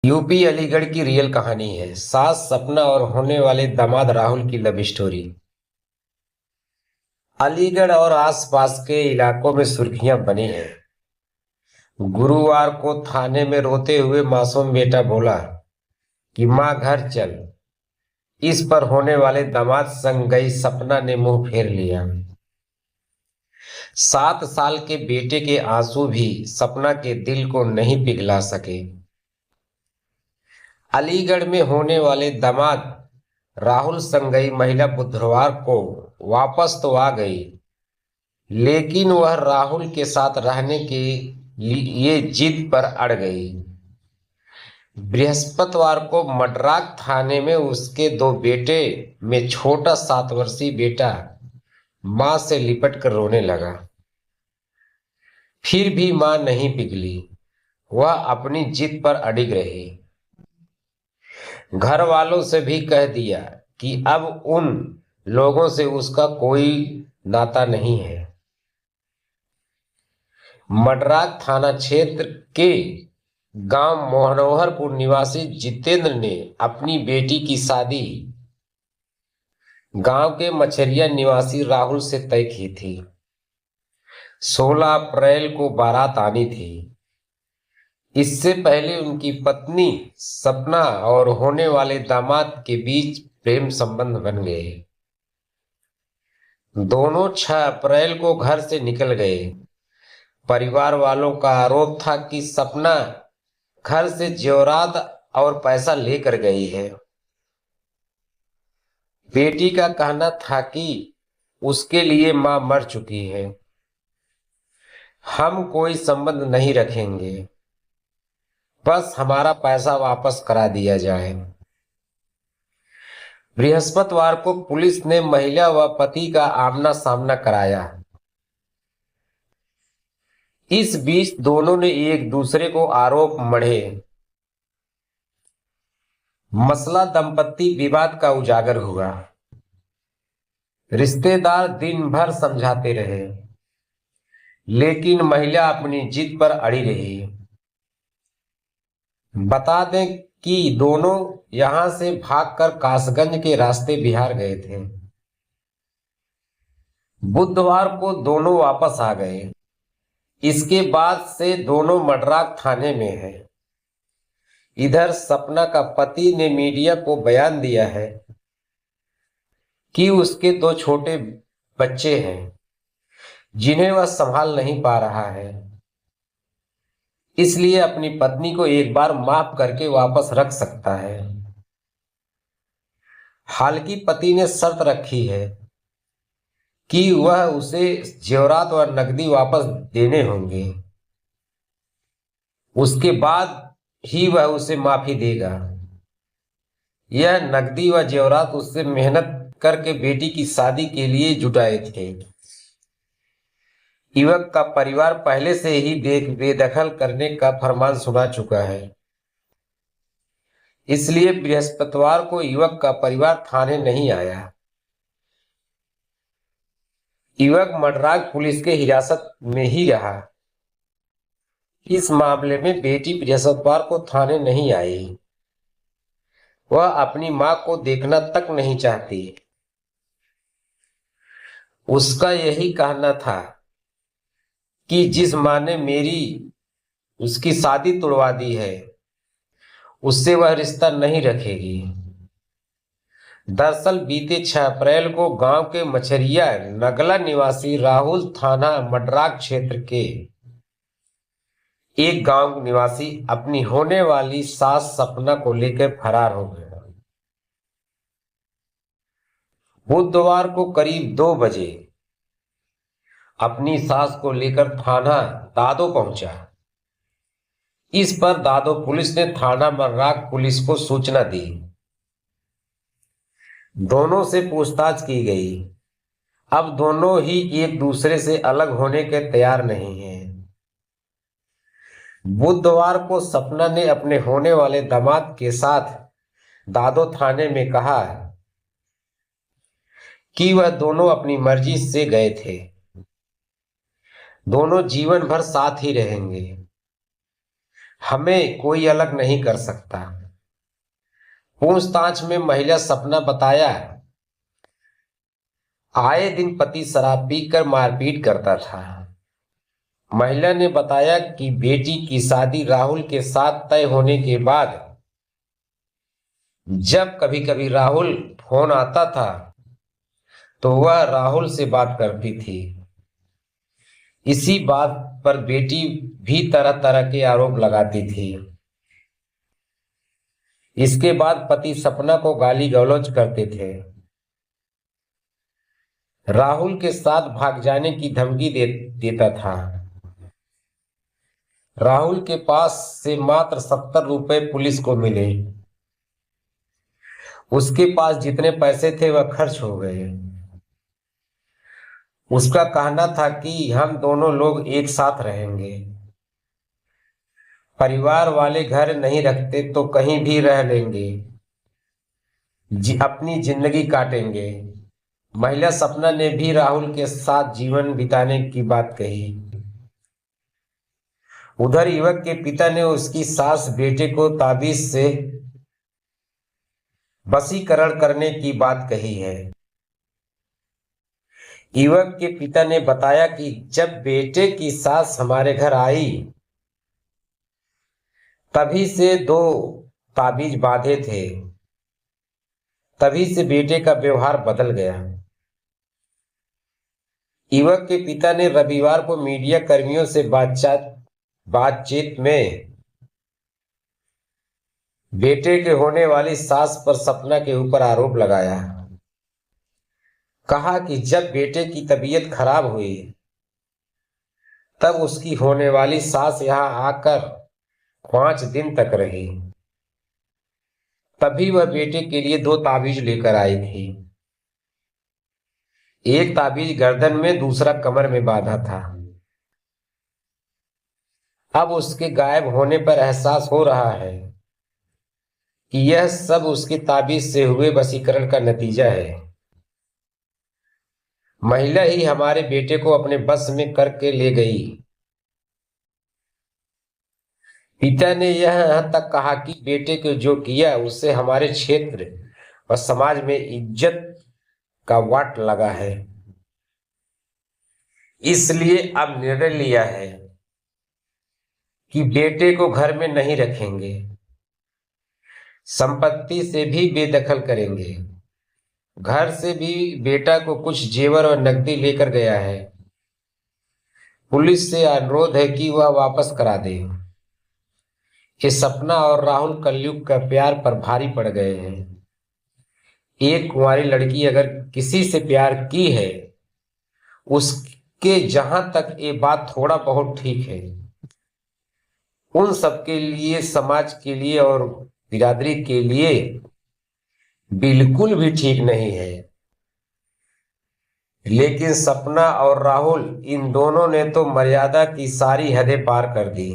UP Aligarh की real कहानी है। सास सपना और होने वाले दामाद राहुल की लव स्टोरी। अलीगढ़ और आसपास के इलाकों में सुर्खियां बनी हैं। गुरुवार को थाने में रोते हुए मासूम बेटा बोला कि माँ घर चल। इस पर होने वाले दामाद संग गई सपना ने मुंह फेर लिया। 7 साल के बेटे के आंसू भी सपना के दिल को नहीं पिघला सके। अलीगढ़ में होने वाले दामाद राहुल संग गई महिला बुधवार को वापस तो आ गई, लेकिन वह राहुल के साथ रहने के लिए जिद पर अड़ गई। बृहस्पतिवार को मडराक थाने में उसके 2 बेटे में छोटा 7 वर्षीय बेटा मां से लिपट कर रोने लगा। फिर भी मां नहीं पिघली, वह अपनी जिद पर अडिग रही। घर वालों से भी कह दिया कि अब उन लोगों से उसका कोई नाता नहीं है। मडराक थाना क्षेत्र के गांव मनोहरपुर निवासी जितेंद्र ने अपनी बेटी की शादी गांव के मछरिया निवासी राहुल से तय की थी। 16 अप्रैल को बारात आनी थी। इससे पहले उनकी पत्नी सपना और होने वाले दामाद के बीच प्रेम संबंध बन गए। दोनों 6 अप्रैल को घर से निकल गए। परिवार वालों का आरोप था कि सपना घर से जेवरात और पैसा लेकर गई है। बेटी का कहना था कि उसके लिए मां मर चुकी है, हम कोई संबंध नहीं रखेंगे, बस हमारा पैसा वापस करा दिया जाए। बृहस्पतिवार को पुलिस ने महिला व पति का आमना सामना कराया। इस बीच दोनों ने एक दूसरे को आरोप मढ़े। मसला दंपति विवाद का उजागर हुआ। रिश्तेदार दिन भर समझाते रहे, लेकिन महिला अपनी जिद पर अड़ी रही। बता दें कि दोनों यहां से भागकर कासगंज के रास्ते बिहार गए थे। बुधवार को दोनों वापस आ गए। इसके बाद से दोनों मडराक थाने में हैं। इधर सपना का पति ने मीडिया को बयान दिया है कि उसके 2 छोटे बच्चे हैं जिन्हें वह संभाल नहीं पा रहा है, इसलिए अपनी पत्नी को एक बार माफ करके वापस रख सकता है। हालांकि पति ने शर्त रखी है कि वह उसे जेवरात और नकदी वापस देने होंगे, उसके बाद ही वह उसे माफी देगा। यह नकदी व जेवरात उससे मेहनत करके बेटी की शादी के लिए जुटाए थे। युवक का परिवार पहले से ही बेदखल करने का फरमान सुना चुका है, इसलिए बृहस्पतिवार को युवक का परिवार थाने नहीं आया। युवक मडराक पुलिस के हिरासत में ही रहा। इस मामले में बेटी बृहस्पतिवार को थाने नहीं आई। वह अपनी मां को देखना तक नहीं चाहती। उसका यही कहना था कि जिस मां ने उसकी शादी तोड़वा दी है, उससे वह रिश्ता नहीं रखेगी। दरअसल बीते 6 अप्रैल को गांव के मछरिया नगला निवासी राहुल थाना मडराक क्षेत्र के एक गांव निवासी अपनी होने वाली सास सपना को लेकर फरार हो गया। बुधवार को करीब 2 बजे अपनी सास को लेकर थाना दादो पहुंचा। इस पर दादो पुलिस ने थाना मर्राक पुलिस को सूचना दी। दोनों से पूछताछ की गई। अब दोनों ही एक दूसरे से अलग होने के तैयार नहीं हैं। बुधवार को सपना ने अपने होने वाले दामाद के साथ दादो थाने में कहा कि वह दोनों अपनी मर्जी से गए थे, दोनों जीवन भर साथ ही रहेंगे। हमें कोई अलग नहीं कर सकता। पूछताछ में महिला सपना बताया, आए दिन पति शराब पीकर मारपीट करता था। महिला ने बताया कि बेटी की शादी राहुल के साथ तय होने के बाद जब कभी कभी राहुल फोन आता था तो वह राहुल से बात करती थी। इसी बात पर बेटी भी तरह तरह के आरोप लगाती थी। इसके बाद पति सपना को गाली गलौज करते थे। राहुल के साथ भाग जाने की धमकी देता था। राहुल के पास से मात्र 70 रुपए पुलिस को मिले। उसके पास जितने पैसे थे वह खर्च हो गए। उसका कहना था कि हम दोनों लोग एक साथ रहेंगे। परिवार वाले घर नहीं रखते तो कहीं भी रह लेंगे, अपनी जिंदगी काटेंगे। महिला सपना ने भी राहुल के साथ जीवन बिताने की बात कही। उधर युवक के पिता ने उसकी सास बेटे को ताबीज से वशीकरण करने की बात कही है। युवक के पिता ने बताया कि जब बेटे की सास हमारे घर आई तभी से 2 ताबीज बांधे थे। तभी से बेटे का व्यवहार बदल गया। युवक के पिता ने रविवार को मीडिया कर्मियों से बातचीत में बेटे के होने वाली सास पर सपना के ऊपर आरोप लगाया। कहा कि जब बेटे की तबीयत खराब हुई तब उसकी होने वाली सास यहां आकर 5 दिन तक रही। तभी वह बेटे के लिए 2 ताबीज लेकर आई थी। एक ताबीज गर्दन में, दूसरा कमर में बांधा था। अब उसके गायब होने पर एहसास हो रहा है कि यह सब उसकी ताबीज से हुए वशीकरण का नतीजा है। महिला ही हमारे बेटे को अपने बस में करके ले गई। पिता ने यह तक कहा कि बेटे को जो किया उससे हमारे क्षेत्र और समाज में इज्जत का वाट लगा है। इसलिए अब निर्णय लिया है कि बेटे को घर में नहीं रखेंगे, संपत्ति से भी बेदखल करेंगे। घर से भी बेटा को कुछ जेवर और नकदी लेकर गया है। पुलिस से अनुरोध है कि वह वापस करा दे। ये सपना और राहुल कलयुग का प्यार पर भारी पड़ गए हैं। एक कुंवारी लड़की अगर किसी से प्यार की है, उसके जहां तक ये बात थोड़ा बहुत ठीक है, उन सबके लिए, समाज के लिए और बिरादरी के लिए बिल्कुल भी ठीक नहीं है। लेकिन सपना और राहुल, इन दोनों ने तो मर्यादा की सारी हदें पार कर दी।